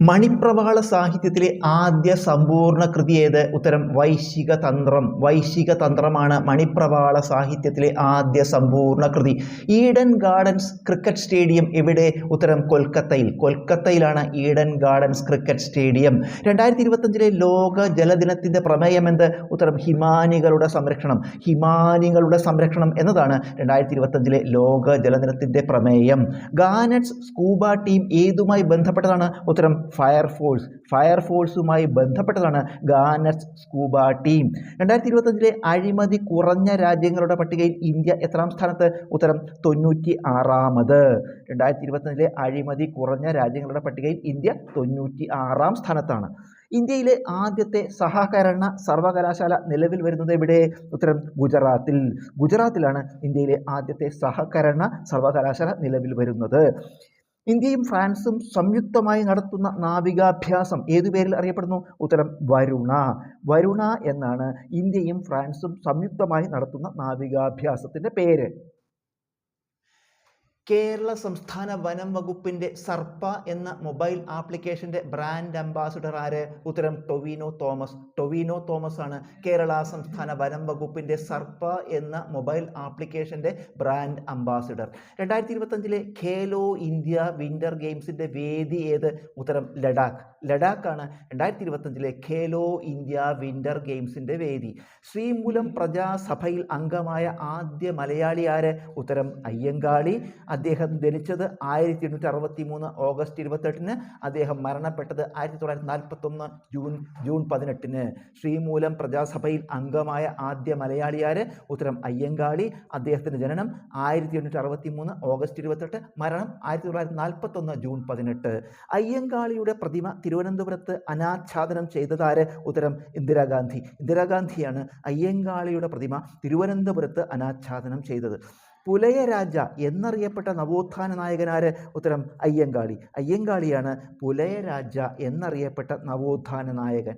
മണിപ്രവാള സാഹിത്യത്തിലെ ആദ്യ സമ്പൂർണ്ണ കൃതി ഏത്? ഉത്തരം വൈശിക തന്ത്രം. വൈശിക തന്ത്രമാണ് മണിപ്രവാള സാഹിത്യത്തിലെ ആദ്യ സമ്പൂർണ്ണ കൃതി. ഈഡൻ ഗാർഡൻസ് ക്രിക്കറ്റ് സ്റ്റേഡിയം എവിടെ? ഉത്തരം കൊൽക്കത്തയിൽ. കൊൽക്കത്തയിലാണ് ഈഡൻ ഗാർഡൻസ് ക്രിക്കറ്റ് സ്റ്റേഡിയം. 2025 ലോക ജലദിനത്തിന്റെ പ്രമേയം എന്ത്? ഉത്തരം ഹിമാനികളുടെ സംരക്ഷണം. ഹിമാനികളുടെ സംരക്ഷണം എന്നതാണ് 2025 ലോക ജലദിനത്തിന്റെ പ്രമേയം. ഗാനറ്റ്സ് സ്കൂബ ടീം ഏതുമായി ബന്ധപ്പെട്ടതാണ്? ഉത്തരം ഫയർഫോഴ്സ്. ഫയർഫോഴ്സുമായി ബന്ധപ്പെട്ടതാണ് ഗാനറ്റ്സ് സ്കൂബ ടീം. 2025 അഴിമതി കുറഞ്ഞ രാജ്യങ്ങളുടെ പട്ടികയിൽ ഇന്ത്യ എത്രാം സ്ഥാനത്ത്? ഉത്തരം 96ാമത്. 2025 അഴിമതി കുറഞ്ഞ രാജ്യങ്ങളുടെ പട്ടികയിൽ ഇന്ത്യ 96ാം സ്ഥാനത്താണ്. ഇന്ത്യയിലെ ആദ്യത്തെ സഹകരണ സർവകലാശാല നിലവിൽ വരുന്നത് എവിടെ? ഉത്തരം ഗുജറാത്തിൽ. ഗുജറാത്തിലാണ് ഇന്ത്യയിലെ ആദ്യത്തെ സഹകരണ സർവകലാശാല നിലവിൽ വരുന്നത്. ഇന്ത്യയും ഫ്രാൻസും സംയുക്തമായി നടത്തുന്ന നാവികാഭ്യാസം ഏതു പേരിൽ അറിയപ്പെടുന്നു? ഉത്തരം വരുണ. വരുണ എന്നാണ് ഇന്ത്യയും ഫ്രാൻസും സംയുക്തമായി നടത്തുന്ന നാവികാഭ്യാസത്തിന്റെ പേര്. കേരള സംസ്ഥാന വനം വകുപ്പിന്റെ സർപ്പ എന്ന മൊബൈൽ ആപ്ലിക്കേഷന്റെ ബ്രാൻഡ് അംബാസിഡർ ആര്? ഉത്തരം ടൊവിനോ തോമസ്. ടൊവിനോ തോമസ് ആണ് കേരള സംസ്ഥാന വനം വകുപ്പിന്റെ സർപ്പ എന്ന മൊബൈൽ ആപ്ലിക്കേഷന്റെ brand ambassador. 2025 Khelo India winter ഗെയിംസിന്റെ വേദി ഏത്? ഉത്തരം ലഡാക്ക്. ലഡാക്കാണ് 2025 ഖേലോ ഇന്ത്യ വിന്റർ ഗെയിംസിന്റെ വേദി. ശ്രീമൂലം പ്രജാസഭയിൽ അംഗമായ ആദ്യ മലയാളി ആര്? ഉത്തരം അയ്യങ്കാളി. അദ്ദേഹം ജനിച്ചത് 1863 ഓഗസ്റ്റ് 28-ന്. അദ്ദേഹം മരണപ്പെട്ടത് 1941 ജൂൺ 18-ന്. ശ്രീമൂലം പ്രജാസഭയിൽ അംഗമായ ആദ്യ മലയാളിയാര്? ഉത്തരം അയ്യങ്കാളി. അദ്ദേഹത്തിന്റെ ജനനം 1863 ഓഗസ്റ്റ് 28, മരണം 1941 ജൂൺ 18. അയ്യങ്കാളിയുടെ പ്രതിമ തിരുവനന്തപുരത്ത് അനാച്ഛാദനം ചെയ്തതാര്? ഉത്തരം ഇന്ദിരാഗാന്ധി. ഇന്ദിരാഗാന്ധിയാണ് അയ്യങ്കാളിയുടെ പ്രതിമ തിരുവനന്തപുരത്ത് അനാച്ഛാദനം ചെയ്തത്. പുലയരാജ എന്നറിയപ്പെട്ട നവോത്ഥാന നായകനാര്? ഉത്തരം അയ്യങ്കാളി. അയ്യങ്കാളിയാണ് പുലയരാജ എന്നറിയപ്പെട്ട നവോത്ഥാന നായകൻ.